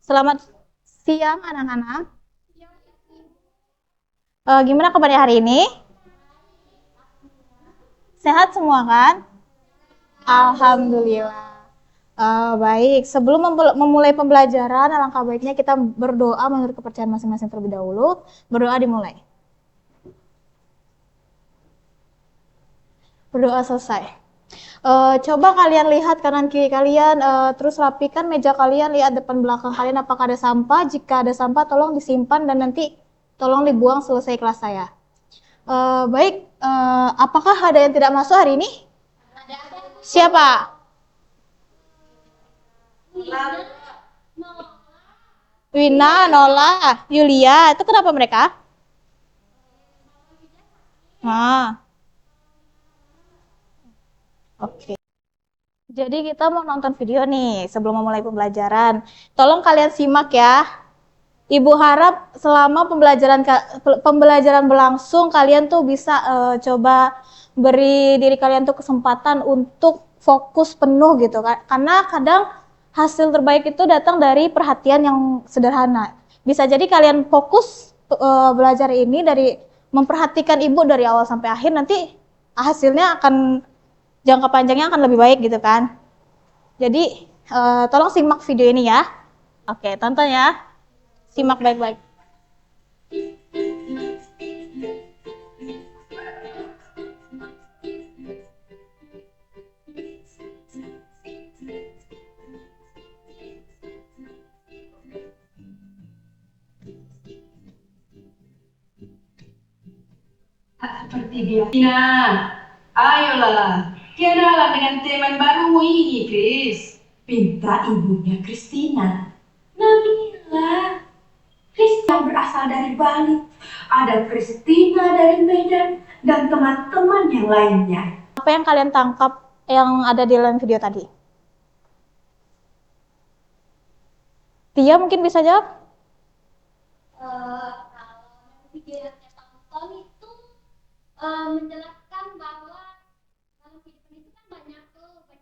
Selamat siang anak-anak. Gimana kabarnya hari ini? Sehat semua kan? Alhamdulillah. Baik, sebelum memulai pembelajaran, alangkah baiknya kita berdoa menurut kepercayaan masing-masing terlebih dahulu. Berdoa dimulai. Berdoa selesai. Coba kalian lihat kanan kiri kalian, terus rapikan meja kalian, lihat depan belakang kalian apakah ada sampah. Jika ada sampah, tolong disimpan dan nanti tolong dibuang selesai kelas saya. Baik, apakah ada yang tidak masuk hari ini? Siapa? Wina, Nola, Yulia. Itu kenapa mereka? Nah, oke. Jadi kita mau nonton video nih sebelum memulai pembelajaran. Tolong kalian simak ya. Ibu harap selama pembelajaran berlangsung kalian tuh bisa coba beri diri kalian tuh kesempatan untuk fokus penuh gitu kan. Karena kadang hasil terbaik itu datang dari perhatian yang sederhana. Bisa jadi kalian fokus belajar ini dari memperhatikan ibu dari awal sampai akhir, nanti hasilnya akan jangka panjangnya akan lebih baik gitu kan. Jadi tolong simak video ini ya. Oke, tonton ya. Simak baik-baik. Seperti biasa. Ayolah, kenalan dengan teman barumu ini, Chris. Pinta ibunya Christina. Nabila. Christina berasal dari Bali. Ada Christina dari Medan dan teman-teman yang lainnya. Apa yang kalian tangkap yang ada di dalam video tadi? Tia mungkin bisa jawab? Kalau video yang saya tonton itu menjelaskan bahwa dalam kehidupan itu kan banyak budaya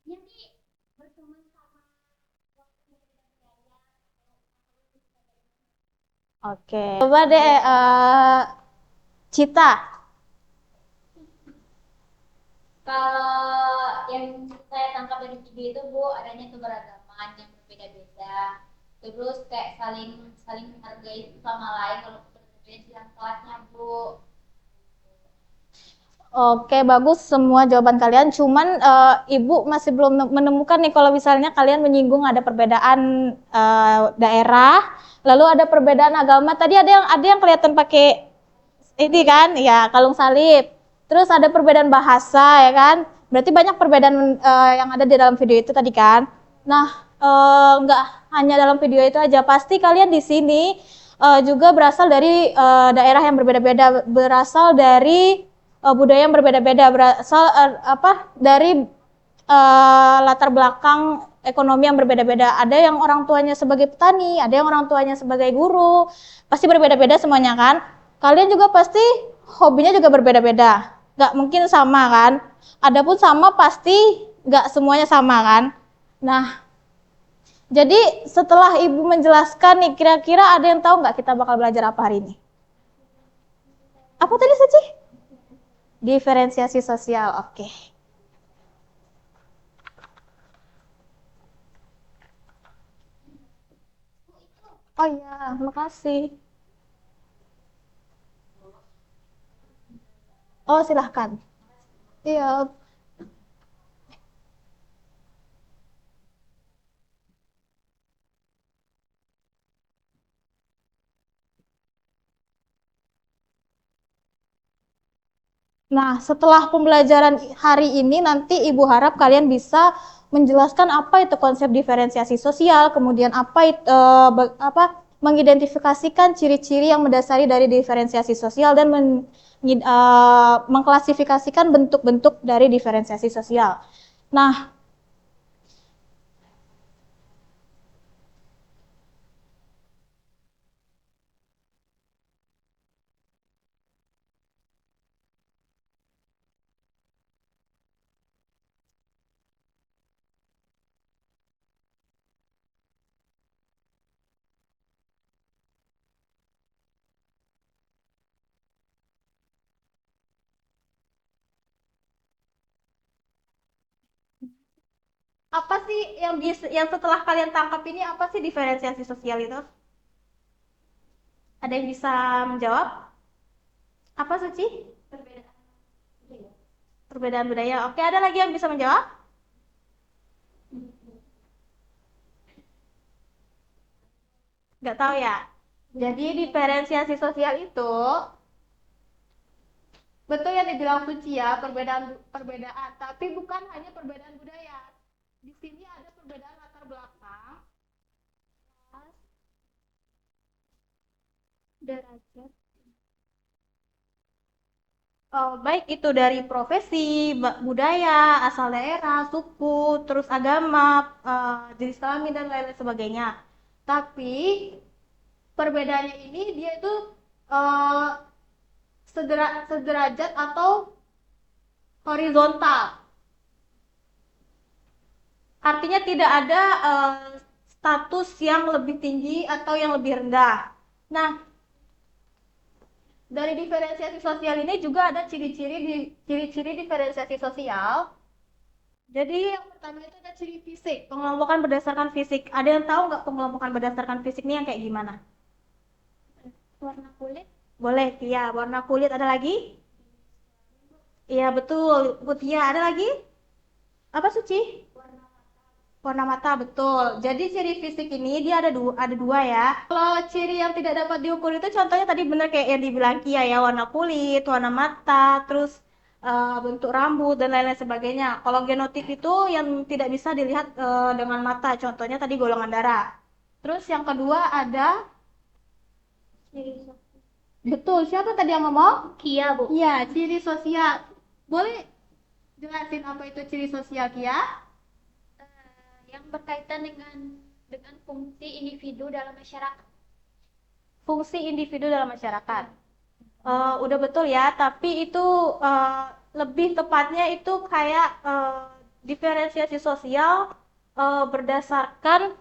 intinya sih berteman sama waktu berbeda budaya. Oke. Coba deh Cita. Kalau yang saya tangkap dari video itu Bu, adanya keberagaman yang berbeda-beda. Terus kayak saling saling menghargai sama lain kalau berbeda dalam kelasnya Bu. Oke, bagus semua jawaban kalian. Cuman Ibu masih belum menemukan nih kalau misalnya kalian menyinggung ada perbedaan daerah, lalu ada perbedaan agama. Tadi ada yang kelihatan pakai ini kan, ya kalung salib. Terus ada perbedaan bahasa ya kan. Berarti banyak perbedaan yang ada di dalam video itu tadi kan. Nah, nggak hanya dalam video itu aja. Pasti kalian di sini juga berasal dari daerah yang berbeda-beda, berasal dari budaya yang berbeda-beda, berasal dari latar belakang ekonomi yang berbeda-beda. Ada yang orang tuanya sebagai petani, ada yang orang tuanya sebagai guru. Pasti berbeda-beda semuanya kan. Kalian juga pasti hobinya juga berbeda-beda. Nggak mungkin sama kan. Adapun sama pasti nggak semuanya sama kan. Nah, jadi setelah Ibu menjelaskan nih, kira-kira ada yang tahu nggak kita bakal belajar apa hari ini? Apa tadi Suci? Diferensiasi sosial, oke. Oh iya, makasih. Oh silahkan. Iya. Nah, setelah pembelajaran hari ini nanti Ibu harap kalian bisa menjelaskan apa itu konsep diferensiasi sosial, kemudian mengidentifikasikan ciri-ciri yang mendasari dari diferensiasi sosial dan mengklasifikasikan bentuk-bentuk dari diferensiasi sosial. Nah, Apa sih yang setelah kalian tangkap ini, apa sih diferensiasi sosial itu? Ada yang bisa menjawab? Apa Suci? Perbedaan budaya. Perbedaan budaya. Oke, ada lagi yang bisa menjawab? Nggak tahu ya. Jadi diferensiasi sosial itu betul yang dibilang Suci ya, perbedaan, tapi bukan hanya perbedaan budaya. Di sini ada perbedaan latar belakang, ras, derajat. Baik itu dari profesi, budaya, asal daerah, suku, terus agama, jenis kelamin dan lain-lain sebagainya. Tapi perbedaannya ini dia itu eh, sederajat atau horizontal. Artinya tidak ada status yang lebih tinggi atau yang lebih rendah. Nah, dari diferensiasi sosial ini juga ada ciri-ciri diferensiasi sosial. Jadi yang pertama itu ada ciri fisik, pengelompokan berdasarkan fisik. Ada yang tahu nggak pengelompokan berdasarkan fisik ini yang kayak gimana? Warna kulit. Boleh, Tia. Warna kulit ada lagi? Iya betul, Bu Tia. Ada lagi? Apa Suci? Warna mata, betul. Jadi ciri fisik ini dia ada dua ya. Kalau ciri yang tidak dapat diukur itu contohnya tadi bener kayak yang dibilang Kia ya, warna kulit, warna mata, terus bentuk rambut dan lain-lain sebagainya. Kalau genotip itu yang tidak bisa dilihat dengan mata, contohnya tadi golongan darah. Terus yang kedua ada Ciri sosial. betul, siapa tadi yang ngomong? Kia, Bu. Iya, ciri sosial. Boleh jelasin apa itu ciri sosial, Kia? Yang berkaitan dengan fungsi individu dalam masyarakat. Fungsi individu dalam masyarakat. Udah betul ya, tapi itu lebih tepatnya itu kayak diferensiasi sosial berdasarkan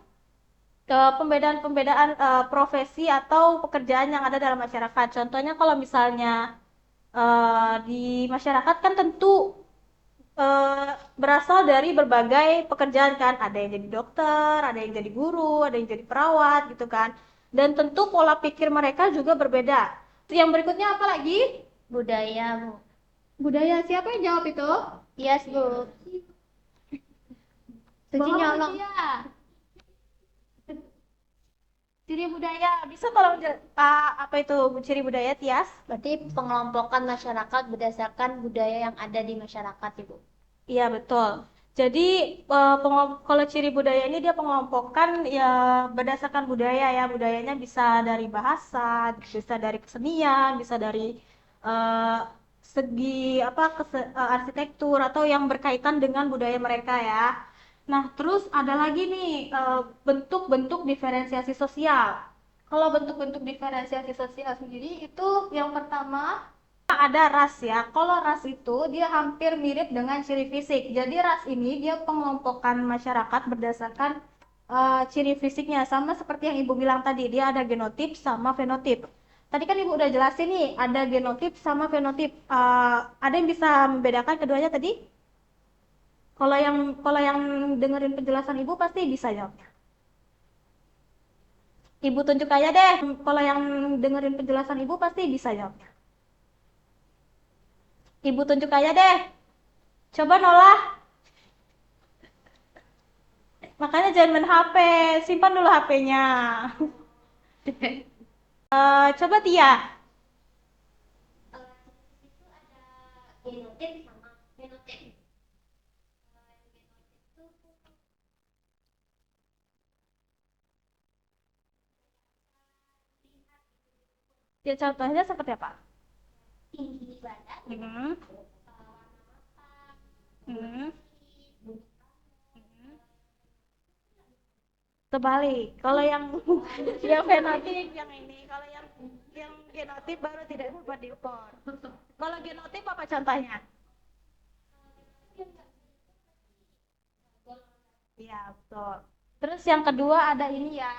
pembedaan-pembedaan profesi atau pekerjaan yang ada dalam masyarakat. Contohnya kalau misalnya di masyarakat kan tentu berasal dari berbagai pekerjaan kan, ada yang jadi dokter, ada yang jadi guru, ada yang jadi perawat gitu kan, dan tentu pola pikir mereka juga berbeda. Yang berikutnya apa lagi? Budaya, Bu. Budaya. Siapa yang jawab itu? Yes, Bu. Suci Bohong, nyolong. Tia. Ciri budaya, bisa tolong apa itu ciri budaya, Tias? Berarti pengelompokan masyarakat berdasarkan budaya yang ada di masyarakat, Ibu. Iya betul. Jadi kalau ciri budaya ini dia pengelompokan ya berdasarkan budaya ya. Budayanya bisa dari bahasa, bisa dari kesenian, bisa dari eh, segi apa arsitektur atau yang berkaitan dengan budaya mereka ya. Nah, terus ada lagi nih bentuk-bentuk diferensiasi sosial. Kalau bentuk-bentuk diferensiasi sosial sendiri itu yang pertama ada ras ya. Kalau ras itu dia hampir mirip dengan ciri fisik. Jadi ras ini dia pengelompokan masyarakat berdasarkan ciri fisiknya sama seperti yang Ibu bilang tadi. Dia ada genotip sama fenotip. Tadi kan Ibu udah jelasin nih, ada genotip sama fenotip. Ada yang bisa membedakan keduanya tadi? Kalau yang dengerin penjelasan Ibu pasti bisa jawab. Ibu tunjuk aja deh. Kalau yang dengerin penjelasan Ibu pasti bisa jawab. Ibu tunjuk aja deh. Coba Nolah. Makanya jangan main HP. Simpan dulu HP-nya. Coba Tia. Itu ada genotip sama fenotip. Ya contohnya seperti apa? Tinggi badan, Hmm. warna mata, Hmm. kulit, Terbalik. Kalau yang yang fenotip yang ini, kalau yang genotip baru tidak dapat diukur. Kalau genotip apa contohnya? Iya, betul. Terus yang kedua ada ini ya,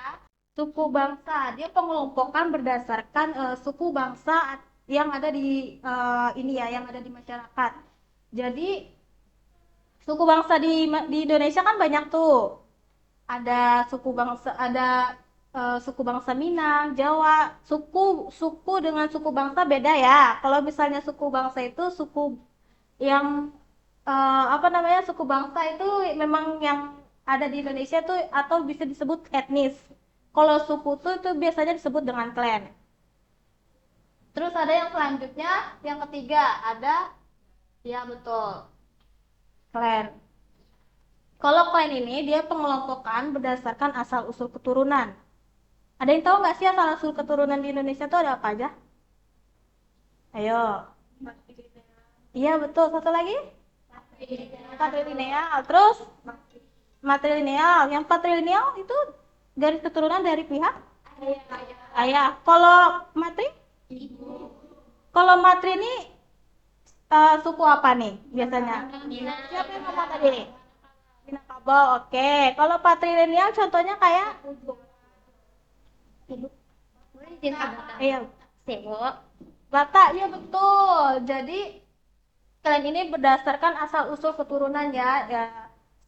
suku bangsa. Dia pengelompokan berdasarkan suku bangsa yang ada di ini ya, yang ada di masyarakat. Jadi Suku bangsa di Indonesia kan banyak tuh. Ada suku bangsa, ada suku bangsa Minang, Jawa. Suku dengan suku bangsa beda ya. Kalau misalnya suku bangsa itu suku yang apa namanya, suku bangsa itu memang yang ada di Indonesia tuh atau bisa disebut etnis. Kalau suku tuh itu biasanya disebut dengan klan. Terus ada yang selanjutnya, yang ketiga ada, ya betul, klan. Kalau klan ini dia pengelompokan berdasarkan asal usul keturunan. Ada yang tahu nggak sih asal usul keturunan di Indonesia tuh ada apa aja? Ayo. Iya betul. Satu lagi? Patrilineal. Terus matrilineal. Yang patrilineal itu garis keturunan dari pihak ayah. Kalau matri? Kalau matri ini suku apa nih biasanya? Siapa yang ngomong tadi? Minangkabau. Oke. Kalau patrilineal contohnya kayak iya. Batak, ya betul. Jadi klan ini berdasarkan asal usul keturunan ya.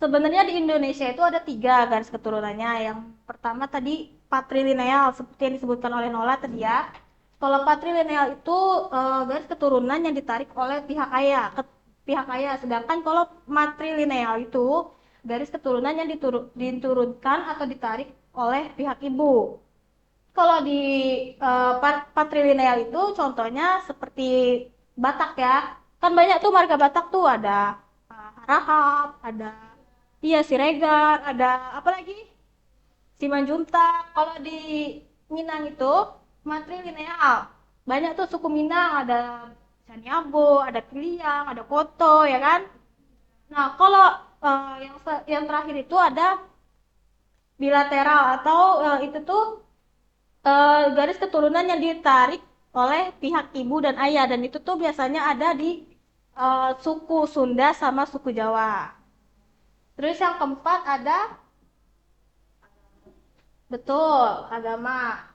Sebenarnya di Indonesia itu ada 3 garis keturunannya. Yang pertama tadi patrilineal seperti yang disebutkan oleh Nola tadi ya. Kalau patrilineal itu garis keturunan yang ditarik oleh pihak ayah, pihak ayah. Sedangkan kalau matrilineal itu garis keturunan yang diturunkan atau ditarik oleh pihak ibu. Kalau di patrilineal itu contohnya seperti Batak ya. Kan banyak tuh marga Batak tuh ada Harahap, ada iya Siregar, ada apa lagi? Simanjuntak. Kalau di Minang itu matrilineal. Banyak tuh suku Minang, ada Caniabo, ada Kiliang, ada Koto ya kan? Nah, kalau yang terakhir itu ada bilateral atau itu tuh garis keturunan yang ditarik oleh pihak ibu dan ayah, dan itu tuh biasanya ada di suku Sunda sama suku Jawa. Terus yang keempat ada betul agama.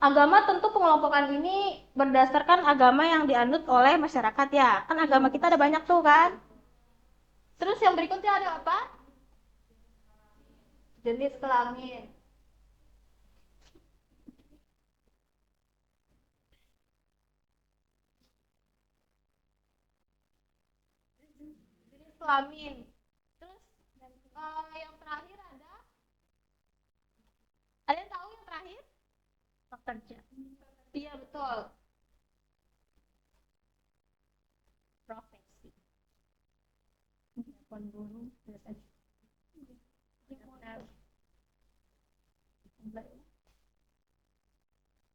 Agama tentu pengelompokan ini berdasarkan agama yang dianut oleh masyarakat ya. Kan agama kita ada banyak tuh kan. Terus yang berikutnya ada apa? Jenis kelamin. Jenis kelamin. Terus yang terakhir ada yang tahu yang terakhir? Pekerja. Iya betul. Profesi. Guru.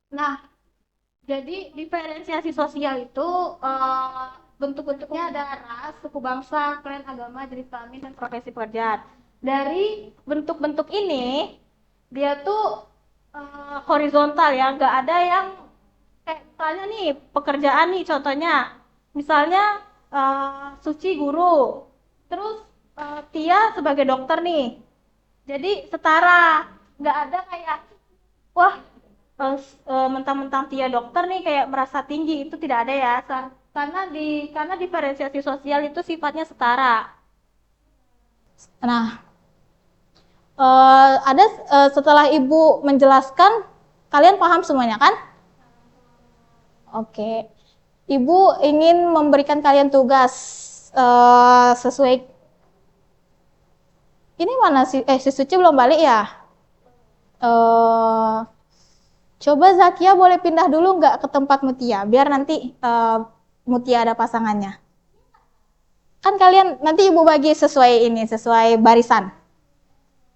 Nah, jadi diferensiasi sosial itu bentuk-bentuknya ada ras, suku bangsa, klan, agama, jenis kelamin, dan profesi pekerjaan. Dari bentuk-bentuk ini, dia tuh horizontal ya, nggak ada yang kayak misalnya nih pekerjaan nih contohnya, misalnya Suci guru, terus Tia sebagai dokter nih, jadi setara, nggak ada kayak wah mentang-mentang Tia dokter nih kayak merasa tinggi, itu tidak ada ya, karena diferensiasi sosial itu sifatnya setara. Nah, ada setelah ibu menjelaskan, kalian paham semuanya kan? Oke, ibu ingin memberikan kalian tugas sesuai. Ini mana sih? Si Suci belum balik ya? Coba Zakia boleh pindah dulu nggak ke tempat Mutia, biar nanti Mutia ada pasangannya. Kan kalian nanti ibu bagi sesuai ini, sesuai barisan.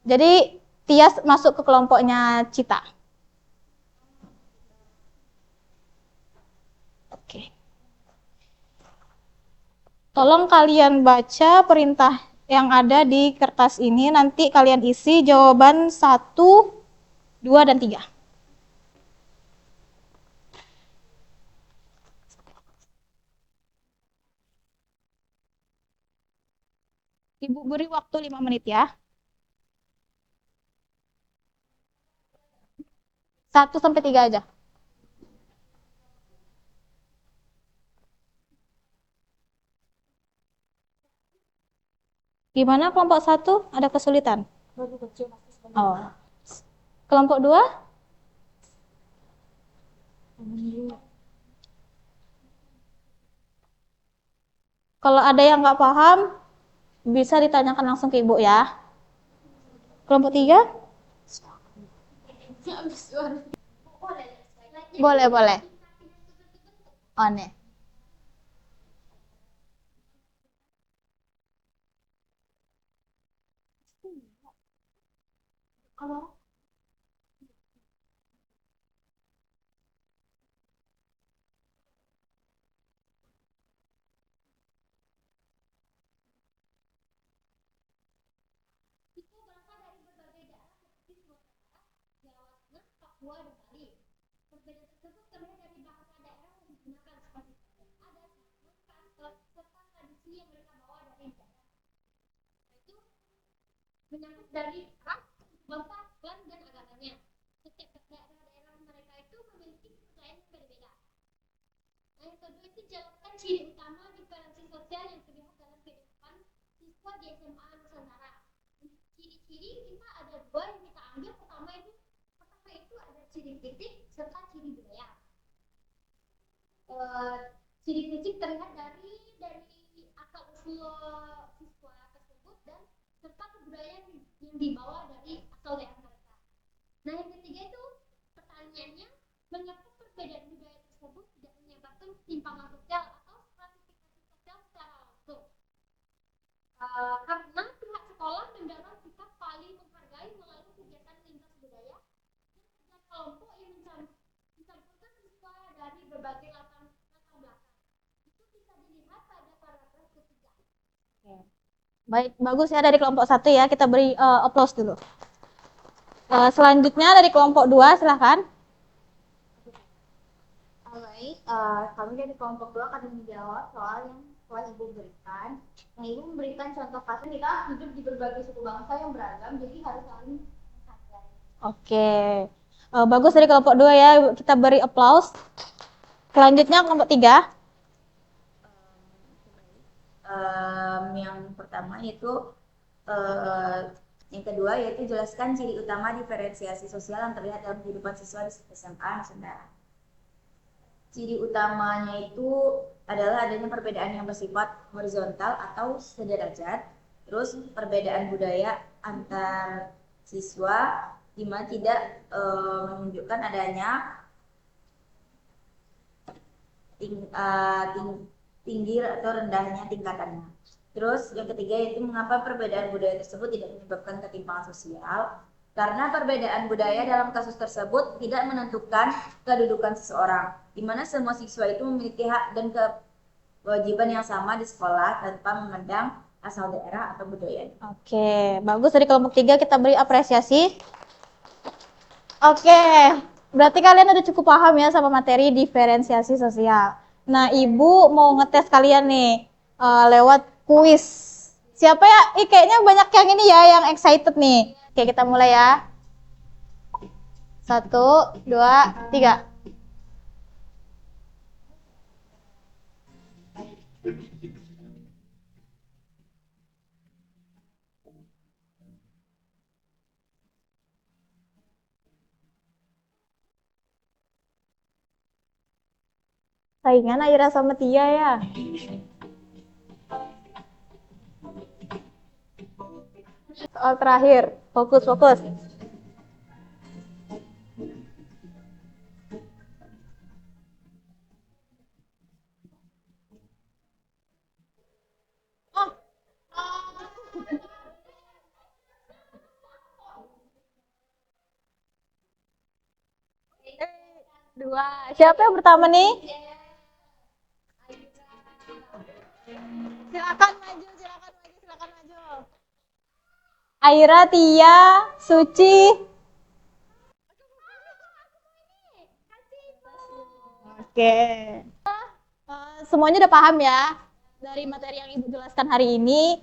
Jadi Tias masuk ke kelompoknya Cita. Oke. Tolong kalian baca perintah yang ada di kertas ini, nanti kalian isi jawaban 1, 2, dan 3. Ibu beri waktu 5 menit ya. 1 sampai 3 aja. Gimana kelompok 1? Ada kesulitan? Oh. Kelompok 2? Kalau ada yang nggak paham, bisa ditanyakan langsung ke ibu ya. Kelompok 3? Boleh, boleh. Oh, nih. Itu berasal dari berbagai daerah seperti Sumatera, Jawa Tengah, Papua, dan Bali. Perbedaan tersebut terlihat dari bahasa daerah yang digunakan seperti adat, kasta, serta tradisi yang mereka bawa dari daerah. Itu menyangkut dari ras, bangsa, klan, dan agamanya. Setiap daerah-daerah mereka itu memiliki kepercayaan yang berbeda. Nah, yang kedua itu jelaskan ciri utama diferensi sosial yang terlihat dalam kehidupan siswa di SMA Nusantara. Ciri-ciri kita ada dua yang kita ambil. Pertama itu ada ciri fisik serta ciri budaya. Ciri fisik terlihat dari asal usul siswa tersebut dan serta kebudayaan yang dibawa dari asal daerah mereka. Nah, yang ketiga itu pertanyaannya, mengapa perbedaan budaya tersebut tidak menyebabkan ketimpangan sosial atau stratifikasi sosial secara langsung? Karena pihak sekolah mendorong sikap saling menghargai melalui kegiatan lintas budaya dan kerja kelompok yang mencampurkan siswa dari berbagai latar belakang. Itu bisa dilihat pada paragraf ketiga. Baik, bagus ya dari kelompok 1 ya. Kita beri applause dulu. Selanjutnya dari kelompok 2, silahkan. Baik, kami dari kelompok 2 akan menjawab soal yang telah Ibu berikan. Nah, Ibu memberikan contoh kasus kita hidup di berbagai suku bangsa yang beragam, jadi harus saling menghargai. Oke. Bagus dari kelompok 2 ya. Kita beri applause. Selanjutnya kelompok 3. Yang pertama yaitu yang kedua yaitu jelaskan ciri utama diferensiasi sosial yang terlihat dalam kehidupan siswa di SMA Nusantara. Ciri utamanya itu adalah adanya perbedaan yang bersifat horizontal atau sederajat, terus perbedaan budaya antar siswa di mana tidak menunjukkan adanya tinggi atau rendahnya tingkatannya. Terus yang ketiga yaitu mengapa perbedaan budaya tersebut tidak menyebabkan ketimpangan sosial, karena perbedaan budaya dalam kasus tersebut tidak menentukan kedudukan seseorang, di mana semua siswa itu memiliki hak dan kewajiban yang sama di sekolah tanpa memandang asal daerah atau budaya. Oke, bagus dari kelompok 3, kita beri apresiasi. Oke, berarti kalian udah cukup paham ya sama materi diferensiasi sosial. Nah, Ibu mau ngetes kalian nih lewat kuis. Siapa ya? Kayaknya banyak yang ini ya, yang excited nih. Oke, kita mulai ya. 1, 2, 3. Saingan Aira sama Tia ya. Soal terakhir, fokus. Dua. Siapa yang pertama nih? Silakan maju. Aira, Tia, Suci. Oke. Semuanya udah paham ya dari materi yang Ibu jelaskan hari ini.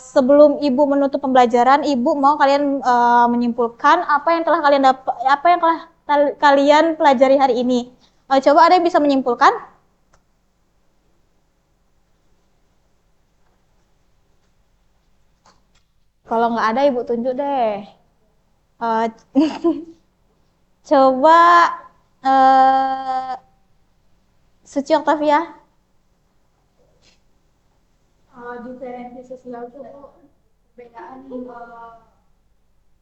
Sebelum Ibu menutup pembelajaran, Ibu mau kalian menyimpulkan apa yang telah kalian pelajari hari ini. Coba ada yang bisa menyimpulkan? Kalau nggak ada, Ibu tunjuk deh. Eh, coba Suci Octavia. Diferensi sosial itu perbedaan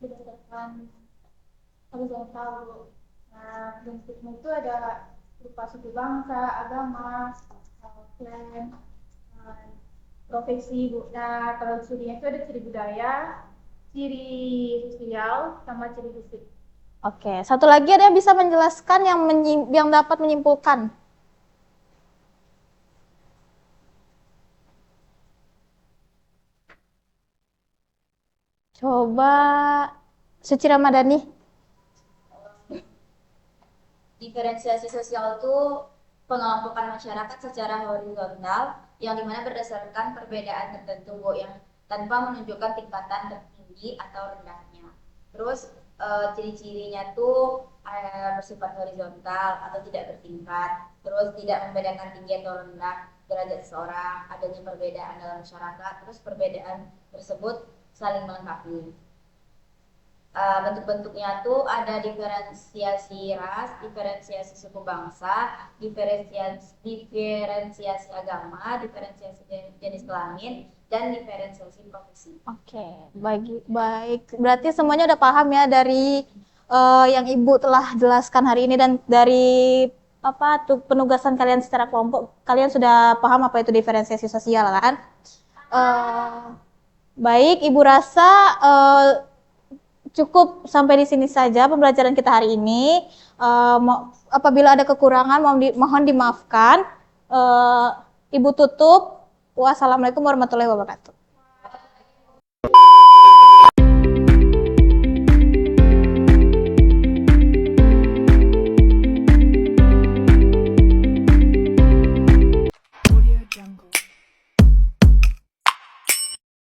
berdasarkan horizontal, Bu. Nah, bentuknya itu ada berupa suku bangsa, agama, klan, profesi, Bu. Nah, kalau cirinya itu ada ciri budaya, ciri sosial, sama ciri fisik. Oke, satu lagi ada yang bisa menjelaskan yang dapat menyimpulkan. Coba Suci Ramadhani. Diferensiasi sosial itu pengelompokan masyarakat secara horizontal yang dimana berdasarkan perbedaan tertentu, Bu, yang tanpa menunjukkan tingkatan tertinggi atau rendahnya. Terus ciri-cirinya tuh bersifat horizontal atau tidak bertingkat, terus tidak membedakan tinggi atau rendah derajat seseorang, adanya perbedaan dalam masyarakat, terus perbedaan tersebut saling melengkapi. Bentuk-bentuknya tuh ada diferensiasi ras, diferensiasi suku bangsa, diferensiasi agama, diferensiasi jenis kelamin, dan diferensiasi profesi. Oke, baik. Berarti semuanya udah paham ya dari yang Ibu telah jelaskan hari ini dan dari penugasan kalian secara kelompok. Kalian sudah paham apa itu diferensiasi sosial kan? Baik, Ibu rasa cukup sampai di sini saja pembelajaran kita hari ini. Apabila ada kekurangan mohon dimaafkan. Ibu tutup. Wassalamualaikum warahmatullahi wabarakatuh.